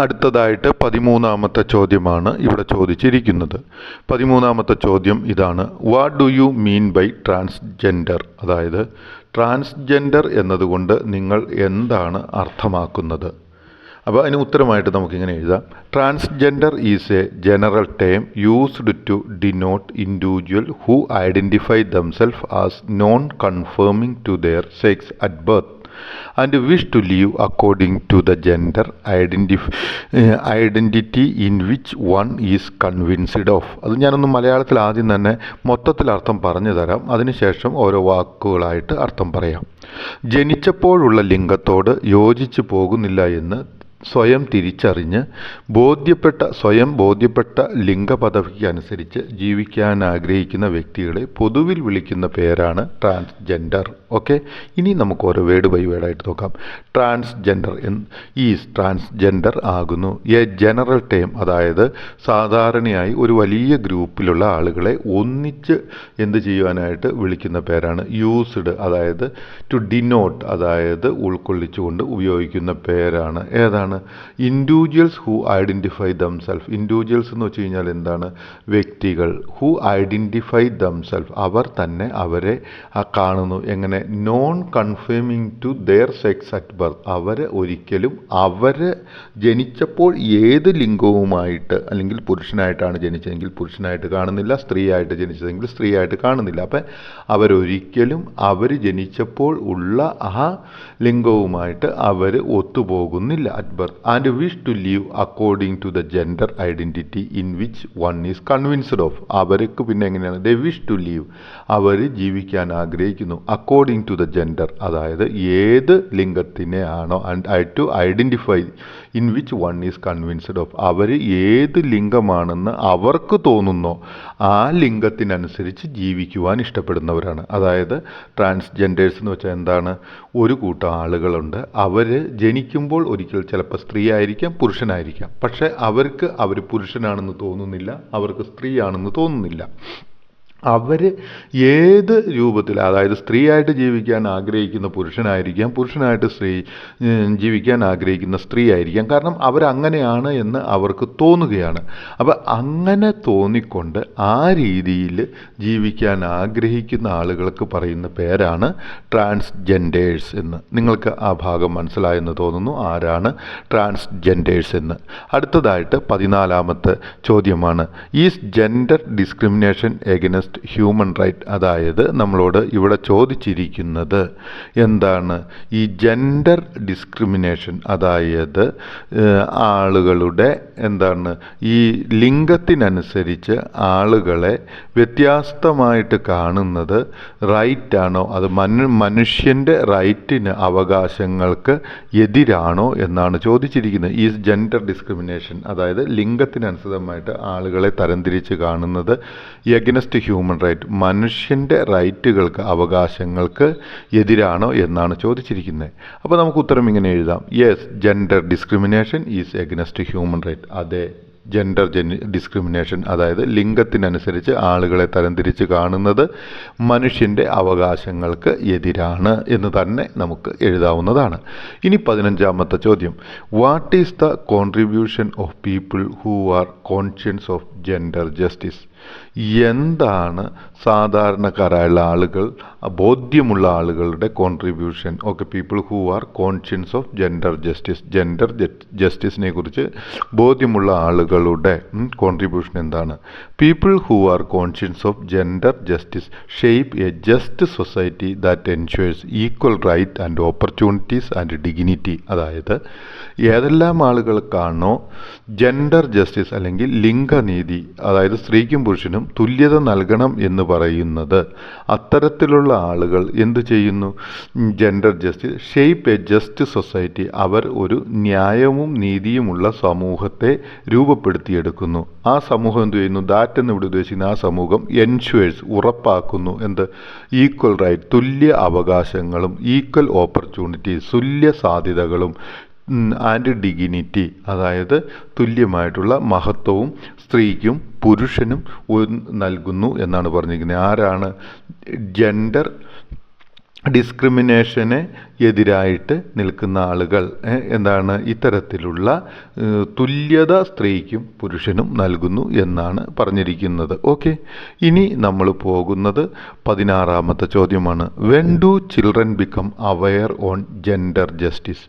അടുത്തതായിട്ട് 13ാമത്തെ ചോദ്യമാണ് ഇവിടെ ചോദിച്ചിരിക്കുന്നത്. 13ാമത്തെ ചോദ്യം ഇതാണ്: what do you mean by transgender? അതായത് ട്രാൻസ്ജെൻഡർ എന്നതുകൊണ്ട് നിങ്ങൾ എന്താണ് അർത്ഥമാക്കുന്നത്? അപ്പോൾ അതിന് ഉത്തരമായിട്ട് നമുക്കിങ്ങനെ എഴുതാം: transgender is a general term used to denote individual who identify themself as non conforming to their sex at birth and wish to live according to the gender identity in which one is convinced of. അത് ഞാനൊന്ന് മലയാളത്തിൽ ആദ്യം തന്നെ മൊത്തത്തിൽ അർത്ഥം പറഞ്ഞു തരാം, അതിനുശേഷം ഓരോ വാക്കുകളായിട്ട് അർത്ഥം പറയാം. ജനിച്ചപ്പോഴുള്ള ലിംഗത്തോട് യോജിച്ചു പോകുന്നില്ല എന്ന് സ്വയം തിരിച്ചറിഞ്ഞ് സ്വയം ബോധ്യപ്പെട്ട ലിംഗപദവിക്ക് അനുസരിച്ച് ജീവിക്കാൻ ആഗ്രഹിക്കുന്ന വ്യക്തികളെ പൊതുവിൽ വിളിക്കുന്ന പേരാണ് ട്രാൻസ്ജെൻഡർ. ഓക്കെ, ഇനി നമുക്ക് ഓരോ വേർഡ് ബൈ വേർഡായിട്ട് നോക്കാം. ട്രാൻസ്ജെൻഡർ ട്രാൻസ്ജെൻഡർ ആകുന്നു എ ജനറൽ ടേം, അതായത് സാധാരണയായി ഒരു വലിയ ഗ്രൂപ്പിലുള്ള ആളുകളെ ഒന്നിച്ച് എന്ത് ചെയ്യുവാനായിട്ട് വിളിക്കുന്ന പേരാണ്. യൂസ്ഡ്, അതായത് ടു ഡിനോട്ട്, അതായത് ഉൾക്കൊള്ളിച്ചുകൊണ്ട് ഉപയോഗിക്കുന്ന പേരാണ്. ഏതാണ്? Individuals who identify themself. Individuals എന്ന് വെച്ച് കഴിഞ്ഞാൽ എന്താണ്? വ്യക്തികൾ. ഹു ഐഡൻറ്റിഫൈ ദംസെൽഫ്, അവർ തന്നെ അവരെ കാണുന്നു. എങ്ങനെ? Non conforming to their sex at birth. അവരെ ജനിച്ചപ്പോൾ ഏത് ലിംഗവുമായിട്ട്, അല്ലെങ്കിൽ പുരുഷനായിട്ടാണ് ജനിച്ചതെങ്കിൽ പുരുഷനായിട്ട് കാണുന്നില്ല, സ്ത്രീയായിട്ട് ജനിച്ചതെങ്കിൽ സ്ത്രീയായിട്ട് കാണുന്നില്ല. അപ്പം അവരൊരിക്കലും അവർ ജനിച്ചപ്പോൾ ഉള്ള ആ ലിംഗവുമായിട്ട് അവർ ഒത്തുപോകുന്നില്ല at birth. And wish to live according to the gender identity in which one is convinced of. അവർക്ക് പിന്നെ എങ്ങനെയാണ്? ദേ വിഷ് ടു ലീവ്, അവർ ജീവിക്കാൻ ആഗ്രഹിക്കുന്നു. അക്കോർഡിംഗ് ടു ദ ജെൻഡർ, അതായത് ഏത് ലിംഗത്തിനെ ആണോ, and to identify in which one is convinced of, അവർ ഏത് ലിംഗമാണെന്ന് അവർക്ക് തോന്നുന്നോ ആ ലിംഗത്തിനനുസരിച്ച് ജീവിക്കുവാൻ ഇഷ്ടപ്പെടുന്നവരാണ്. അതായത് ട്രാൻസ്ജെൻഡേഴ്സ് എന്ന് വെച്ചാൽ എന്താണ്? ഒരു കൂട്ടം ആളുകളുണ്ട്, അവർ ജനിക്കുമ്പോൾ ഒരിക്കൽ ചിലപ്പോൾ സ്ത്രീ ആയിരിക്കാം, പുരുഷനായിരിക്കാം, പക്ഷേ അവർ പുരുഷനാണെന്ന് തോന്നുന്നില്ല, അവർക്ക് സ്ത്രീയാണെന്ന് തോന്നുന്നില്ല. അവർ ഏത് രൂപത്തിൽ, അതായത് സ്ത്രീയായിട്ട് ജീവിക്കാൻ ആഗ്രഹിക്കുന്ന പുരുഷനായിരിക്കാം, പുരുഷനായിട്ട് ജീവിക്കാൻ ആഗ്രഹിക്കുന്ന സ്ത്രീ ആയിരിക്കാം. കാരണം അവരങ്ങനെയാണ് എന്ന് അവർക്ക് തോന്നുകയാണ്. അപ്പം അങ്ങനെ തോന്നിക്കൊണ്ട് ആ രീതിയിൽ ജീവിക്കാൻ ആഗ്രഹിക്കുന്ന ആളുകൾക്ക് പറയുന്ന പേരാണ് ട്രാൻസ്ജെൻഡേഴ്സ് എന്ന്. നിങ്ങൾക്ക് ആ ഭാഗം മനസ്സിലായെന്ന് തോന്നുന്നു ആരാണ് ട്രാൻസ്ജെൻഡേഴ്സ് എന്ന്. അടുത്തതായിട്ട് 14ാമത്തെ ചോദ്യമാണ്: is gender discrimination against human right? അതായത് നമ്മളോട് ഇവിടെ ചോദിച്ചിരിക്കുന്നത് എന്താണ്? ഈ ജെൻഡർ ഡിസ്ക്രിമിനേഷൻ, അതായത് ആളുകളുടെ ഈ ലിംഗത്തിനനുസരിച്ച് ആളുകളെ വ്യത്യസ്തമായിട്ട് കാണുന്നത് റൈറ്റാണോ, അത് മനുഷ്യൻ്റെ റൈറ്റിന്, അവകാശങ്ങൾക്ക് എതിരാണോ എന്നാണ് ചോദിച്ചിരിക്കുന്നത്. ഈ ജെൻഡർ ഡിസ്ക്രിമിനേഷൻ, അതായത് ലിംഗത്തിനനുസൃതമായിട്ട് ആളുകളെ തരംതിരിച്ച് കാണുന്നത് എഗൈൻസ്റ്റ് ഹ്യൂമൻ റൈറ്റ്, മനുഷ്യൻ്റെ റൈറ്റുകൾക്ക്, അവകാശങ്ങൾക്ക് എതിരാണോ എന്നാണ് ചോദിച്ചിരിക്കുന്നത്. അപ്പോൾ നമുക്ക് ഉത്തരം ഇങ്ങനെ എഴുതാം: yes, gender discrimination is against human right. അതെ, ജെൻഡർ ഡിസ്ക്രിമിനേഷൻ, അതായത് ലിംഗത്തിനനുസരിച്ച് ആളുകളെ തരംതിരിച്ച് കാണുന്നത് മനുഷ്യൻ്റെ അവകാശങ്ങൾക്ക് എതിരാണ് എന്ന് തന്നെ നമുക്ക് എഴുതാവുന്നതാണ്. ഇനി 15ാമത്തെ ചോദ്യം: what is the contribution of people who are conscience of gender justice? എന്താണ് സാധാരണക്കാരായുള്ള ആളുകൾ, ബോധ്യമുള്ള ആളുകളുടെ contribution? Okay, people who are conscience of gender justice, gender ജസ്റ്റിസിനെ കുറിച്ച് ബോധ്യമുള്ള ആളുകളുടെ കോൺട്രിബ്യൂഷൻ എന്താണ്? People who are conscience of gender justice shape a just society that ensures equal right and opportunities and dignity. അതായത് ഏതെല്ലാം ആളുകൾക്കാണോ ജെൻഡർ ജസ്റ്റിസ് അല്ലെങ്കിൽ ലിംഗനീതി, അതായത് സ്ത്രീക്കും പുരുഷനും തുല്യത നൽകണം എന്ന് പറയുന്നത്, അത്തരത്തിലുള്ള ആളുകൾ എന്ത് ചെയ്യുന്നു? Gender justice shape a just society, അവർ ഒരു ന്യായവും നീതിയുമുള്ള സമൂഹത്തെ രൂപപ്പെടുത്തിയെടുക്കുന്നു. ആ സമൂഹം എന്ത് ചെയ്യുന്നു? ദാറ്റ് എന്ന് ഇവിടെ ഉദ്ദേശിക്കുന്ന ആ സമൂഹം എൻഷ്യൂർസ്, ഉറപ്പാക്കുന്നു എന്ത്? ഈക്വൽ റൈറ്റ്, തുല്യ അവകാശങ്ങളും, ഈക്വൽ ഓപ്പർച്യൂണിറ്റീസ്, തുല്യ സാധ്യതകളും, ആൻഡ് ഡിഗ്നിറ്റി, അതായത് തുല്യമായിട്ടുള്ള മഹത്വവും സ്ത്രീക്കും പുരുഷനും നൽകുന്നു എന്നാണ് പറഞ്ഞിരിക്കുന്നത്. ആരാണ്? ജെൻഡർ ഡിസ്ക്രിമിനേഷന് എതിരായിട്ട് നിൽക്കുന്ന ആളുകൾ എന്താണ് ഇത്തരത്തിലുള്ള തുല്യത സ്ത്രീക്കും പുരുഷനും നൽകുന്നു എന്നാണ് പറഞ്ഞിരിക്കുന്നത്. ഓക്കെ, ഇനി നമ്മൾ പോകുന്നത് 16ാമത്തെ ചോദ്യമാണ്. When do children become aware on gender justice?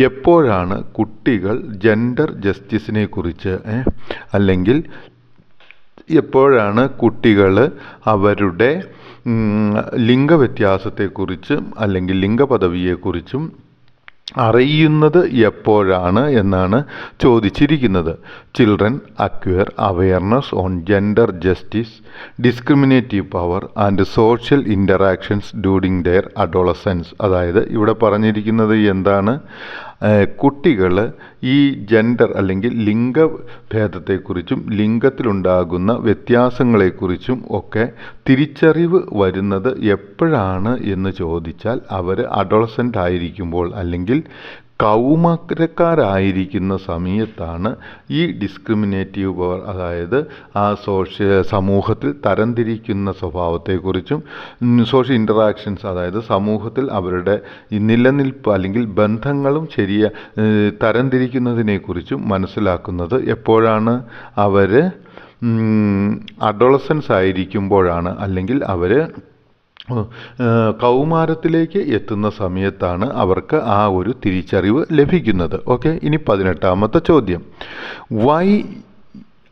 എപ്പോഴാണ് കുട്ടികൾ ജെൻഡർ ജസ്റ്റിസിനെ കുറിച്ച് അല്ലെങ്കിൽ എപ്പോഴാണ് കുട്ടികൾ അവരുടെ ലിംഗവ്യത്യാസത്തെക്കുറിച്ചും അല്ലെങ്കിൽ ലിംഗപദവിയെക്കുറിച്ചും അറിയുന്നത് എപ്പോഴാണ് എന്നാണ് ചോദിച്ചിരിക്കുന്നത്. Children acquire awareness on gender justice, discriminative power and social interactions during there adolescence. അതായത് ഇവിടെ പറഞ്ഞിരിക്കുന്നത് എന്താണ്? കുട്ടികൾ ഈ ജെൻഡർ അല്ലെങ്കിൽ ലിംഗഭേദത്തെക്കുറിച്ചും ലിംഗത്തിലുണ്ടാകുന്ന വ്യത്യാസങ്ങളെക്കുറിച്ചും ഒക്കെ തിരിച്ചറിവ് വരുന്നത് എപ്പോഴാണ് എന്ന് ചോദിച്ചാൽ അവർ അഡോളസൻ്റ് ആയിരിക്കുമ്പോൾ അല്ലെങ്കിൽ കൗമാരക്കാരായിരിക്കുന്ന സമയത്താണ് ഈ ഡിസ്ക്രിമിനേറ്റീവ് പവർ, അതായത് ആ സമൂഹത്തിൽ തരംതിരിക്കുന്ന സ്വഭാവത്തെക്കുറിച്ചും സോഷ്യൽ ഇൻ്ററാക്ഷൻസ്, അതായത് സമൂഹത്തിൽ അവരുടെ നിലനിൽപ്പ് അല്ലെങ്കിൽ ബന്ധങ്ങളും തരംതിരിക്കുന്നതിനെക്കുറിച്ചും മനസ്സിലാക്കുന്നത് എപ്പോഴാണ്? അവർ അഡോളസൻസ് ആയിരിക്കുമ്പോഴാണ്, അല്ലെങ്കിൽ അവർ കൗമാരത്തിലേക്ക് എത്തുന്ന സമയത്താണ് അവർക്ക് ആ ഒരു തിരിച്ചറിവ് ലഭിക്കുന്നത്. ഓക്കെ, ഇനി 18ാമത്തെ ചോദ്യം. Why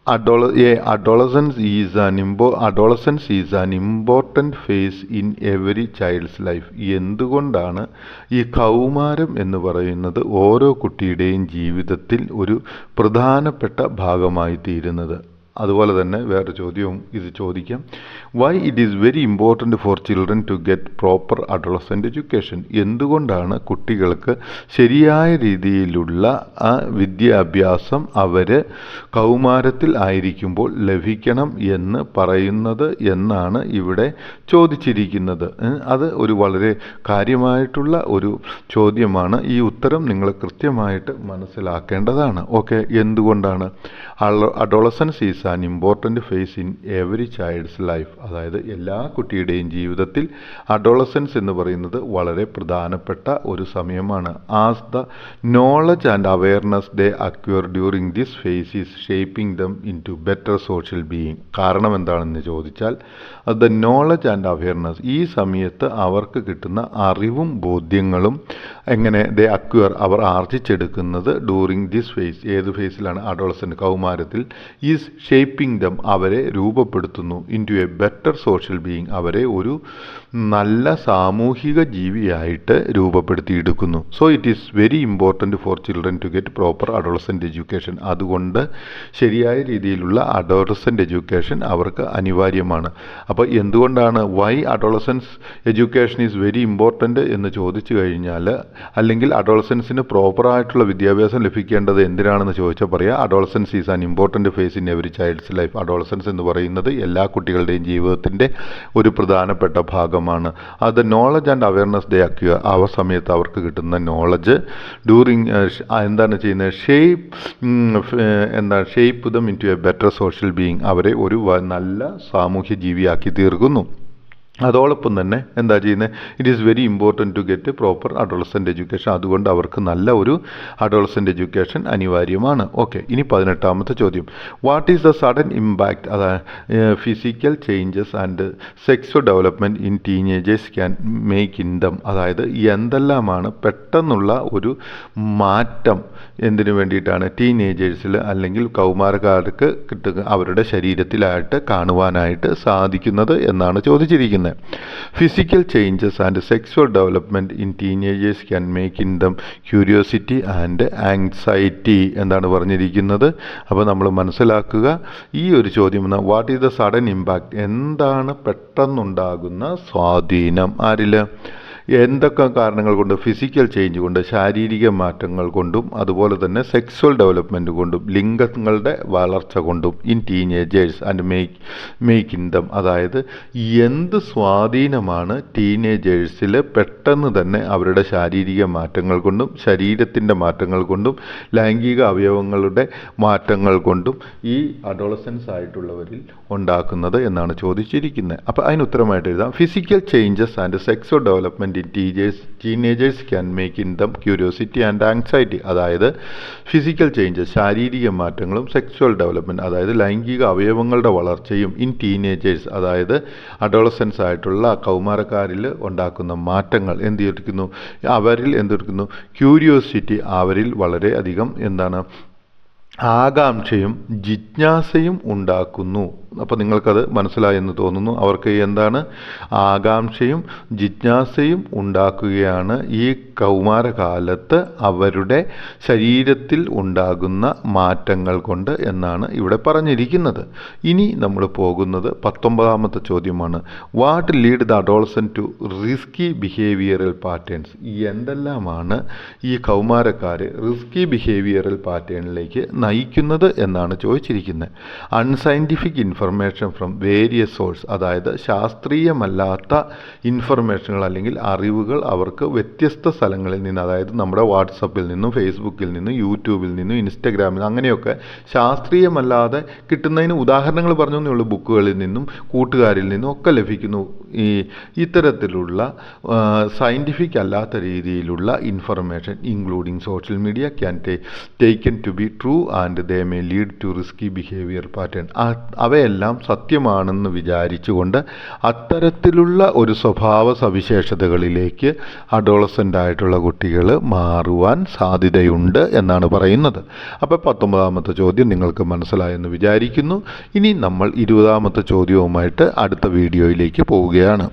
adolescence is an important phase in every child's life? എന്തുകൊണ്ടാണ് ഈ കൗമാരം എന്ന് പറയുന്നത് ഓരോ കുട്ടിയുടെയും ജീവിതത്തിൽ ഒരു പ്രധാനപ്പെട്ട ഭാഗമായി തീരുന്നത്? അതുപോലെ തന്നെ വേറെ ചോദ്യവും ഇത് ചോദിക്കാം. Why it is very important for children to get proper adolescent education? എന്തുകൊണ്ടാണ് കുട്ടികൾക്ക് ശരിയായ രീതിയിലുള്ള ആ വിദ്യാഭ്യാസം അവർ കൗമാരത്തിൽ ആയിരിക്കുമ്പോൾ ലഭിക്കണം എന്ന് പറയുന്നത് എന്നാണ് ഇവിടെ ചോദിച്ചിരിക്കുന്നത്. അത് ഒരു വളരെ കാര്യമായിട്ടുള്ള ഒരു ചോദ്യമാണ്. ഈ ഉത്തരം നിങ്ങൾ കൃത്യമായിട്ട് മനസ്സിലാക്കേണ്ടതാണ്. ഓക്കെ, എന്തുകൊണ്ടാണ്? Adolescence is an important phase in every child's life. അതായത് എല്ലാ കുട്ടിയുടെയും ജീവിതത്തിൽ അഡോളസൻസ് എന്ന് പറയുന്നത് വളരെ പ്രധാനപ്പെട്ട ഒരു സമയമാണ്. As the knowledge and awareness they acquire during this phase is shaping them into better social being. കാരണം എന്താണെന്ന് ചോദിച്ചാൽ ദ നോളജ് ആൻഡ് അവെയർനെസ്, ഈ സമയത്ത് അവർക്ക് കിട്ടുന്ന അറിവും ബോധ്യങ്ങളും എങ്ങനെ ദേ അക്വയർ അവർ ആർജിച്ചെടുക്കുന്നത് ഡ്യൂറിങ് ദിസ് ഫേസ്, ഏത് ഫേസിലാണ്? അഡോളസൻ്റ്, കൗമാരത്തിൽ. ഈസ് ഷേപ്പിംഗ് ദം, അവരെ രൂപപ്പെടുത്തുന്നു. Into a better social being, അവരെ ഒരു നല്ല സാമൂഹിക ജീവിയായിട്ട് രൂപപ്പെടുത്തിയെടുക്കുന്നു. So it is very important for children to get proper adolescent education. അതുകൊണ്ട് ശരിയായ രീതിയിലുള്ള അഡോളസൻ്റ് എഡ്യൂക്കേഷൻ അവർക്ക് അനിവാര്യമാണ്. അപ്പോൾ എന്തുകൊണ്ടാണ് why adolescence education is very important എന്ന് ചോദിച്ചു കഴിഞ്ഞാൽ, അല്ലെങ്കിൽ അഡോളസൻസിന് പ്രോപ്പറായിട്ടുള്ള വിദ്യാഭ്യാസം ലഭിക്കേണ്ടത് എന്തിനാണെന്ന് ചോദിച്ചാൽ പറയാം adolescence is an important phase in every child's life. Adolescence എന്ന് പറയുന്നത് എല്ലാ കുട്ടികളുടെയും ജീവിതത്തിൻ്റെ ഒരു പ്രധാനപ്പെട്ട ഭാഗമാണ്. അത് knowledge and awareness they acquire, ആ സമയത്ത് അവർക്ക് കിട്ടുന്ന നോളജ് ഡ്യൂറിങ് എന്താണ് ചെയ്യുന്നത്? Shape them into a better social being, അവരെ ഒരു നല്ല സാമൂഹ്യ ജീവിയാക്കി തീർക്കുന്നു. അതോടൊപ്പം തന്നെ എന്താ ചെയ്യുന്നത്? It is very important to get proper adolescent education. അതുകൊണ്ട് അവർക്ക് നല്ല ഒരു അഡോളസൻ്റ് എഡ്യൂക്കേഷൻ അനിവാര്യമാണ്. ഓക്കെ, ഇനി 18ാമത്തെ ചോദ്യം. What is the sudden impact physical changes and sexual development in teenagers can make in them? അതായത് എന്തെല്ലാമാണ് പെട്ടെന്നുള്ള ഒരു മാറ്റം എന്തിനു വേണ്ടിയിട്ടാണ് ടീനേജേഴ്സിൽ അല്ലെങ്കിൽ കൗമാരക്കാർക്ക് അവരുടെ ശരീരത്തിലായിട്ട് കാണുവാനായിട്ട് സാധിക്കുന്നത് എന്നാണ് ചോദിച്ചിരിക്കുന്നത്. Physical changes and sexual development in teenagers can make in them curiosity and anxiety എന്താണ് പറഞ്ഞിരിക്കുന്നത്? അപ്പോൾ നമ്മൾ മനസ്സിലാക്കുക, ഈ ഒരു ചോദ്യം what is the sudden impact, എന്താണ് പെട്ടെന്നുണ്ടാകുന്ന സ്വാധീനം ആരിൽ? എന്തൊക്കെ കാരണങ്ങൾ കൊണ്ട്? ഫിസിക്കൽ ചേഞ്ച് കൊണ്ട്, ശാരീരിക മാറ്റങ്ങൾ കൊണ്ടും, അതുപോലെ തന്നെ സെക്സ്വൽ ഡെവലപ്മെൻറ്റ് കൊണ്ടും, ലിംഗങ്ങളുടെ വളർച്ച കൊണ്ടും, in teenagers and make in them. അതായത് എന്ത് സ്വാധീനമാണ് ടീനേജേഴ്സിൽ പെട്ടെന്ന് തന്നെ അവരുടെ ശാരീരിക മാറ്റങ്ങൾ കൊണ്ടും, ശരീരത്തിൻ്റെ മാറ്റങ്ങൾ കൊണ്ടും, ലൈംഗിക അവയവങ്ങളുടെ മാറ്റങ്ങൾ കൊണ്ടും ഈ അഡോളസൻസ് ആയിട്ടുള്ളവരിൽ ഉണ്ടാക്കുന്നത് എന്നാണ് ചോദിച്ചിരിക്കുന്നത്. അപ്പോൾ അതിന് ഉത്തരമായിട്ട് എഴുതാം physical changes and sexual development in teenagers can make in them curiosity and anxiety. അതായത് ഫിസിക്കൽ ചേഞ്ചസ്, ശാരീരിക മാറ്റങ്ങളും സെക്സ്വൽ ഡെവലപ്മെൻറ്റ്, അതായത് ലൈംഗിക അവയവങ്ങളുടെ വളർച്ചയും ഇൻ ടീനേജേഴ്സ്, അതായത് അഡോളസൻസ് ആയിട്ടുള്ള കൗമാരക്കാരിൽ ഉണ്ടാക്കുന്ന മാറ്റങ്ങൾ അവരിൽ എന്തെടുക്കുന്നു, ക്യൂരിയോസിറ്റി, അവരിൽ വളരെയധികം എന്താണ്, ആകാംക്ഷയും ജിജ്ഞാസയും ഉണ്ടാക്കുന്നു. അപ്പോൾ നിങ്ങൾക്കത് മനസ്സിലായെന്ന് തോന്നുന്നു. അവർക്ക് എന്താണ്, ആകാംക്ഷയും ജിജ്ഞാസയും ഉണ്ടാക്കുകയാണ് ഈ കൗമാരകാലത്ത് അവരുടെ ശരീരത്തിൽ ഉണ്ടാകുന്ന മാറ്റങ്ങൾ കൊണ്ട് എന്നാണ് ഇവിടെ പറഞ്ഞിരിക്കുന്നത്. ഇനി നമ്മൾ പോകുന്നത് 19ാമത്തെ ചോദ്യമാണ്. What lead the adolescent to risky behavioural patterns? എന്തെല്ലാമാണ് ഈ കൗമാരക്കാർ റിസ്കി ബിഹേവിയറൽ പാറ്റേണിലേക്ക് നയിക്കുന്നത് എന്നാണ് ചോദിച്ചിരിക്കുന്നത്. Unscientific information from various source, അതായത് ശാസ്ത്രീയമല്ലാത്ത ഇൻഫർമേഷനുകൾ അല്ലെങ്കിൽ അറിവുകൾ അവർക്ക് വ്യത്യസ്ത സ്ഥലങ്ങളിൽ നിന്ന്, അതായത് നമ്മുടെ വാട്സപ്പിൽ നിന്നും ഫേസ്ബുക്കിൽ നിന്നും യൂട്യൂബിൽ നിന്നും ഇൻസ്റ്റഗ്രാമിൽ അങ്ങനെയൊക്കെ ശാസ്ത്രീയമല്ലാതെ കിട്ടുന്നതിന് ഉദാഹരണങ്ങൾ പറഞ്ഞു എന്നേ ഉള്ളൂ. ബുക്കുകളിൽ നിന്നും കൂട്ടുകാരിൽ നിന്നും ഒക്കെ ലഭിക്കുന്നു. ഇത്തരത്തിലുള്ള സയൻറ്റിഫിക് അല്ലാത്ത രീതിയിലുള്ള information including social media can taken to be true and they may lead to risky behaviour pattern. അവയെല്ലാം സത്യമാണെന്ന് വിചാരിച്ചുകൊണ്ട് അത്തരത്തിലുള്ള ഒരു സ്വഭാവ സവിശേഷതകളിലേക്ക് അഡോളസൻ്റ് ആയിട്ടുള്ള കുട്ടികൾ മാറുവാൻ സാധ്യതയുണ്ട് എന്നാണ് പറയുന്നത്. അപ്പോൾ 19ാമത്തെ ചോദ്യം നിങ്ങൾക്ക് മനസ്സിലായെന്ന് വിചാരിക്കുന്നു. ഇനി നമ്മൾ 20ാമത്തെ ചോദ്യവുമായിട്ട് അടുത്ത വീഡിയോയിലേക്ക് പോവുകയാണ്.